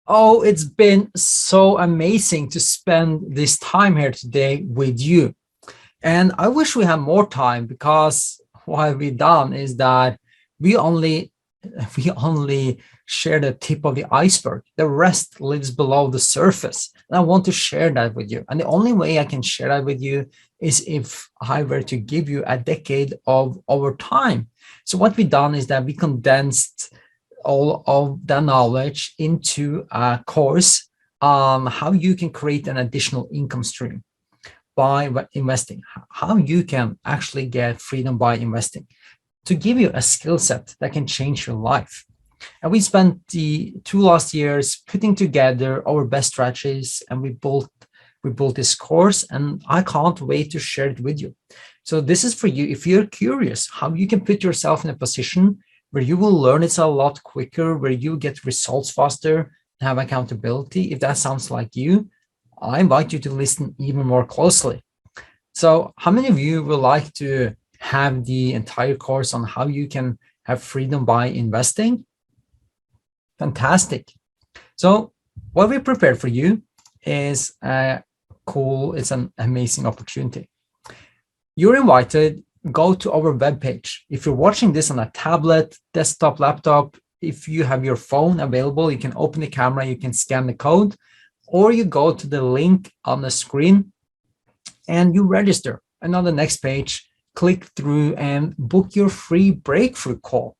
Oh, it's been so amazing to spend this time here today with you. And I wish we had more time because what we've done is that we only we only share the tip of the iceberg. The rest lives below the surface. And I want to share that with you. And the only way I can share that with you is if I were to give you a decade of our time. So what we've done is that we condensed all of the knowledge into a course on how you can create an additional income stream by investing, how you can actually get freedom by investing, to give you a skill set that can change your life. And we spent the 2 last years putting together our best strategies, and we built this course, and I can't wait to share it with you. So this is for you if you're curious how you can put yourself in a position where you will learn it a lot quicker, where you get results faster, have accountability. If that sounds like you, I invite you to listen even more closely. So how many of you would like to have the entire course on how you can have freedom by investing? Fantastic. So what we prepared for you is it's an amazing opportunity. You're invited. Go to our webpage. If you're watching this on a tablet, desktop, laptop, if you have your phone available, you can open the camera, you can scan the code, or you go to the link on the screen and you register. And on the next page, click through and book your free breakthrough call.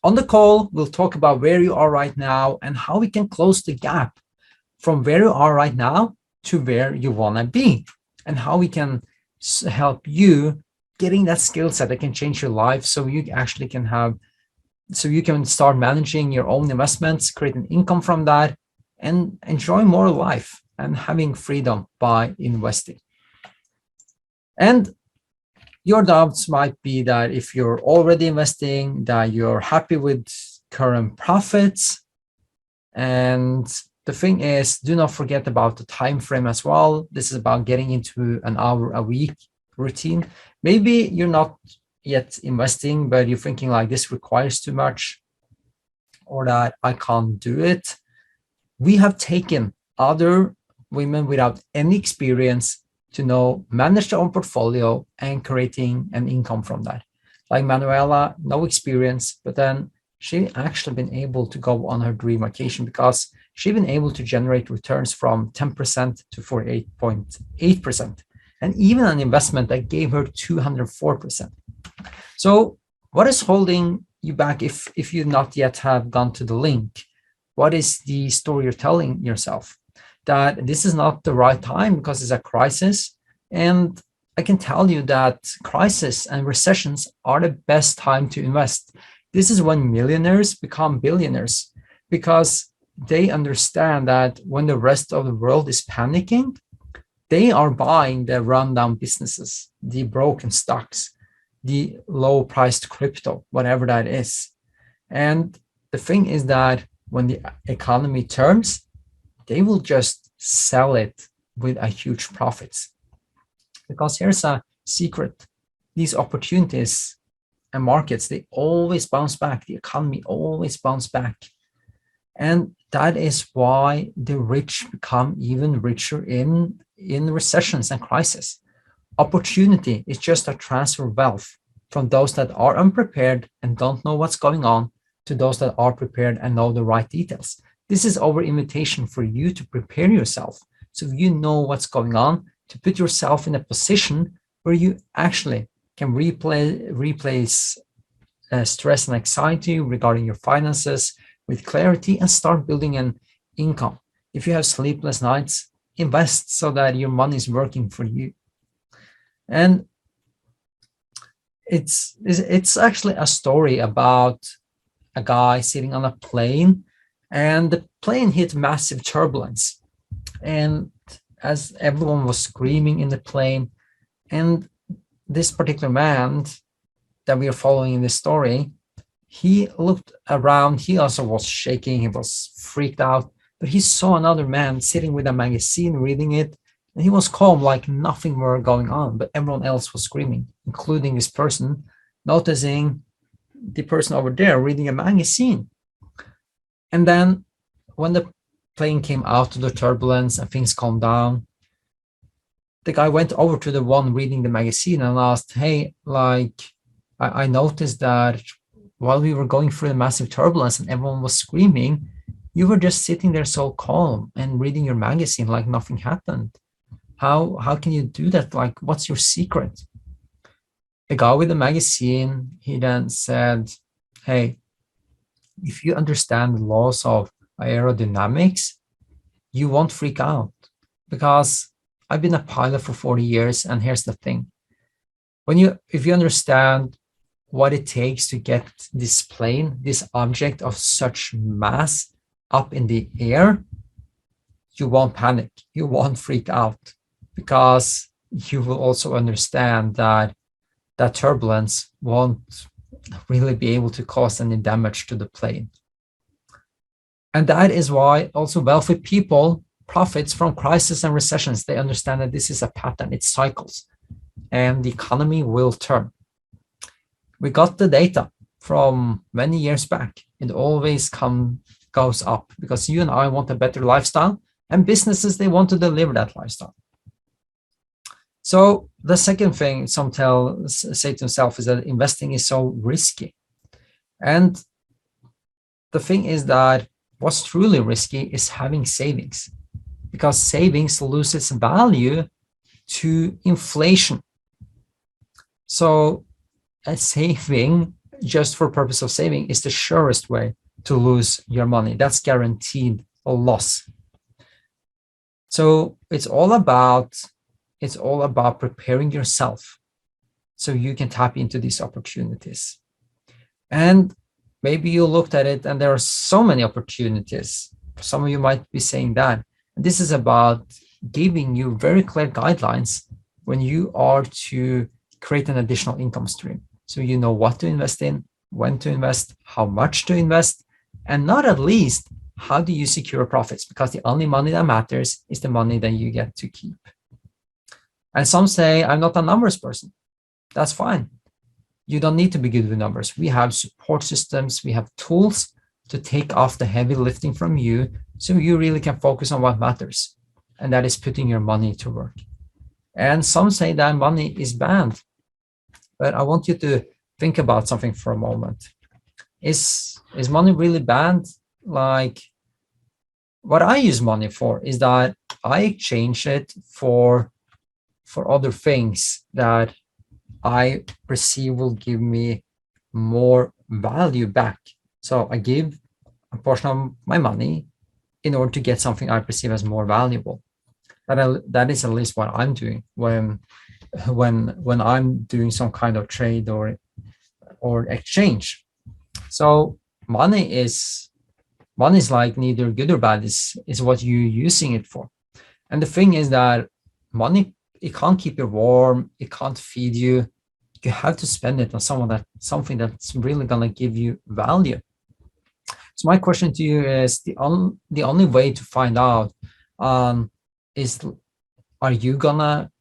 On the call, we'll talk about where you are right now and how we can close the gap from where you are right now to where you want to be, and how we can help you getting that skill set that can change your life, so you actually can start managing your own investments, create an income from that, and enjoy more life and having freedom by investing. And your doubts might be that if you're already investing, that you're happy with current profits. And the thing is, do not forget about the time frame as well. This is about getting into an hour a week routine. Maybe you're not yet investing, but you're thinking like this requires too much, or that I can't do it. We have taken other women without any experience to manage their own portfolio and creating an income from that. Like Manuela, no experience, but then she actually been able to go on her dream vacation because she's been able to generate returns from 10% to 48.8%. And even an investment that gave her 204%. So what is holding you back if you not yet have gone to the link? What is the story you're telling yourself? That this is not the right time because it's a crisis. And I can tell you that crisis and recessions are the best time to invest. This is when millionaires become billionaires, because they understand that when the rest of the world is panicking, they are buying the rundown businesses, the broken stocks, the low-priced crypto, whatever that is. And the thing is that when the economy turns, they will just sell it with a huge profits. Because here's a secret. These opportunities and markets, they always bounce back. The economy always bounce back. And that is why the rich become even richer in recessions and crises. Opportunity is just a transfer of wealth from those that are unprepared and don't know what's going on to those that are prepared and know the right details. This is our invitation for you to prepare yourself so you know what's going on, to put yourself in a position where you actually can replace stress and anxiety regarding your finances with clarity and start building an income. If you have sleepless nights, invest so that your money is working for you. And it's actually a story about a guy sitting on a plane, and the plane hit massive turbulence. And as everyone was screaming in the plane, and this particular man that we are following in this story, he looked around. He also was shaking. He was freaked out, but he saw another man sitting with a magazine, reading it, And he was calm, like nothing were going on, but everyone else was screaming, including this person, noticing the person over there reading a magazine. And then when the plane came out of the turbulence and things calmed down, the guy went over to the one reading the magazine and asked, hey, like, I noticed that while we were going through a massive turbulence and everyone was screaming, you were just sitting there so calm and reading your magazine like nothing happened. How can you do that? Like, what's your secret? The guy with the magazine, he then said, hey, if you understand the laws of aerodynamics, you won't freak out, because I've been a pilot for 40 years, and here's the thing. If you understand what it takes to get this plane, this object of such mass up in the air, you won't panic, you won't freak out, because you will also understand that that turbulence won't really be able to cause any damage to the plane. And that is why also wealthy people profits from crises and recessions. They understand that this is a pattern, it cycles, and the economy will turn. We got the data from many years back. It always goes up, because you and I want a better lifestyle, and businesses, they want to deliver that lifestyle. So the second thing some say to themselves is that investing is so risky. And the thing is that what's truly risky is having savings, because savings loses value to inflation. So a saving just for purpose of saving is the surest way to lose your money. That's guaranteed a loss. So it's all about preparing yourself so you can tap into these opportunities. And maybe you looked at it and there are so many opportunities. Some of you might be saying that. And this is about giving you very clear guidelines when you are to create an additional income stream. So you know what to invest in, when to invest, how much to invest, and not at least, how do you secure profits? Because the only money that matters is the money that you get to keep. And some say, I'm not a numbers person. That's fine. You don't need to be good with numbers. We have support systems, we have tools to take off the heavy lifting from you, so you really can focus on what matters, and that is putting your money to work. And some say that money is banned, but I want you to think about something for a moment. Is money really banned? Like, what I use money for is that I exchange it for other things that I perceive will give me more value back. So I give a portion of my money in order to get something I perceive as more valuable. That is at least what I'm doing when I'm doing some kind of trade or exchange. So money is like neither good or bad. Is what you're using it for. And the thing is that money, it can't keep you warm, it can't feed you. You have to spend it on something that's really gonna give you value. So my question to you is, the only way to find out is, are you gonna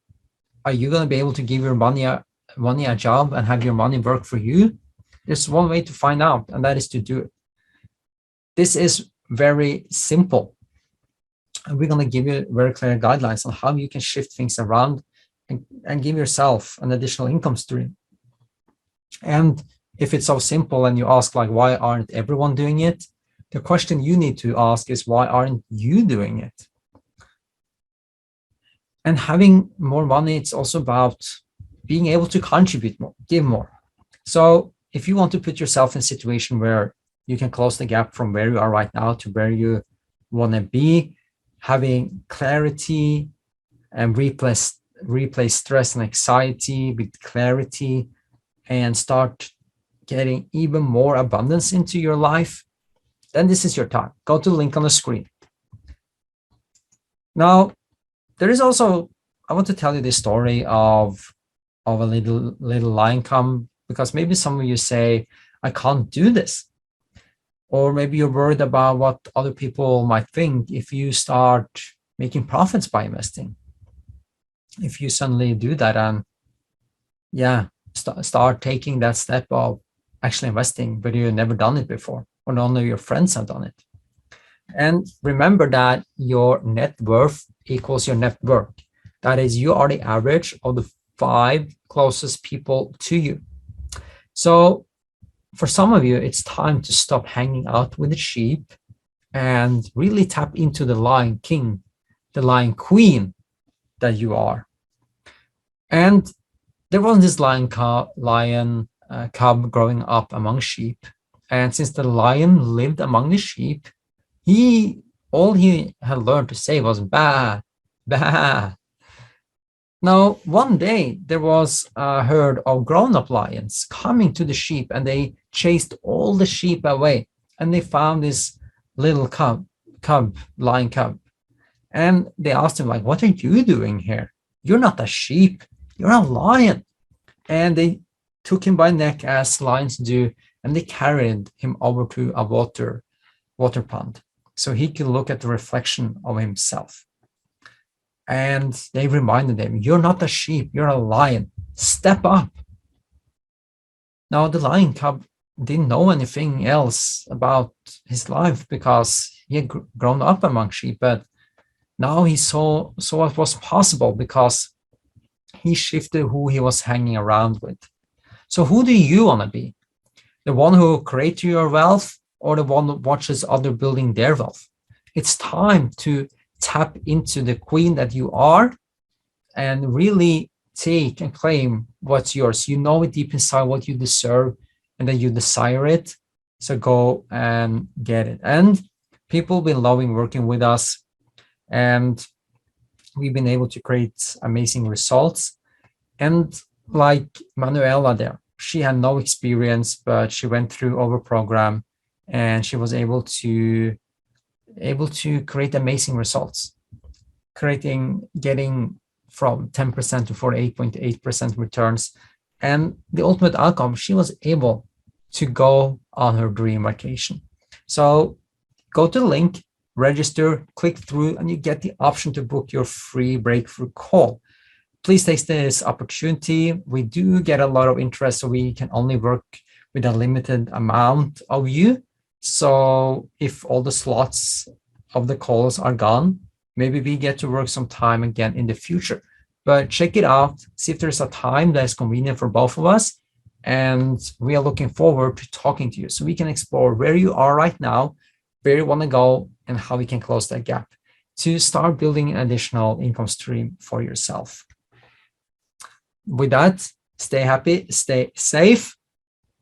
be able to give your money a job and have your money work for you? There's one way to find out, and that is to do it. This is very simple. And we're going to give you very clear guidelines on how you can shift things around and give yourself an additional income stream. And if it's so simple and you ask, like, why aren't everyone doing it? The question you need to ask is, why aren't you doing it? And having more money, it's also about being able to contribute more, give more. So if you want to put yourself in a situation where you can close the gap from where you are right now to where you want to be, having clarity and replace stress and anxiety with clarity, and start getting even more abundance into your life, then this is your time. Go to the link on the screen. Now, there is also, I want to tell you the story of a little lion cub, because maybe some of you say, I can't do this. Or maybe you're worried about what other people might think if you start making profits by investing. if you suddenly do that and yeah, start taking that step of actually investing, but you've never done it before, or none of your friends have done it. And remember that your net worth equals your net worth. That is, you are the average of the 5 closest people to you. So for some of you, it's time to stop hanging out with the sheep and really tap into the lion king, the lion queen that you are. And there was this lion cub growing up among sheep. And since the lion lived among the sheep, he all he had learned to say was bah, bah. Now, one day there was a herd of grown-up lions coming to the sheep, and they chased all the sheep away. And they found this little lion cub, and they asked him, like, "What are you doing here? You're not a sheep. You're a lion." And they took him by the neck as lions do, and they carried him over to a water pond so he could look at the reflection of himself. And they reminded him, "You're not a sheep, you're a lion. Step up." Now, the lion cub didn't know anything else about his life because he had grown up among sheep, but now he saw what was possible because he shifted who he was hanging around with. So who do you want to be? The one who creates your wealth or the one that watches others building their wealth? It's time to tap into the queen that you are and really take and claim what's yours. You know it deep inside what you deserve and that you desire it. So go and get it. And people have been loving working with us, and we've been able to create amazing results. And like Manuela there, she had no experience, but she went through our program and she was able to create amazing results, getting from 10% to 48.8% returns. And the ultimate outcome, she was able to go on her dream vacation. So go to the link, register, click through, and you get the option to book your free breakthrough call. Please take this opportunity. We do get a lot of interest, so we can only work with a limited amount of you. So if all the slots of the calls are gone, maybe we get to work some time again in the future. But check it out, see if there's a time that is convenient for both of us. And we are looking forward to talking to you so we can explore where you are right now, where you want to go, and how we can close that gap to start building an additional income stream for yourself. With that, stay happy, stay safe.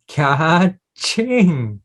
Ka-ching!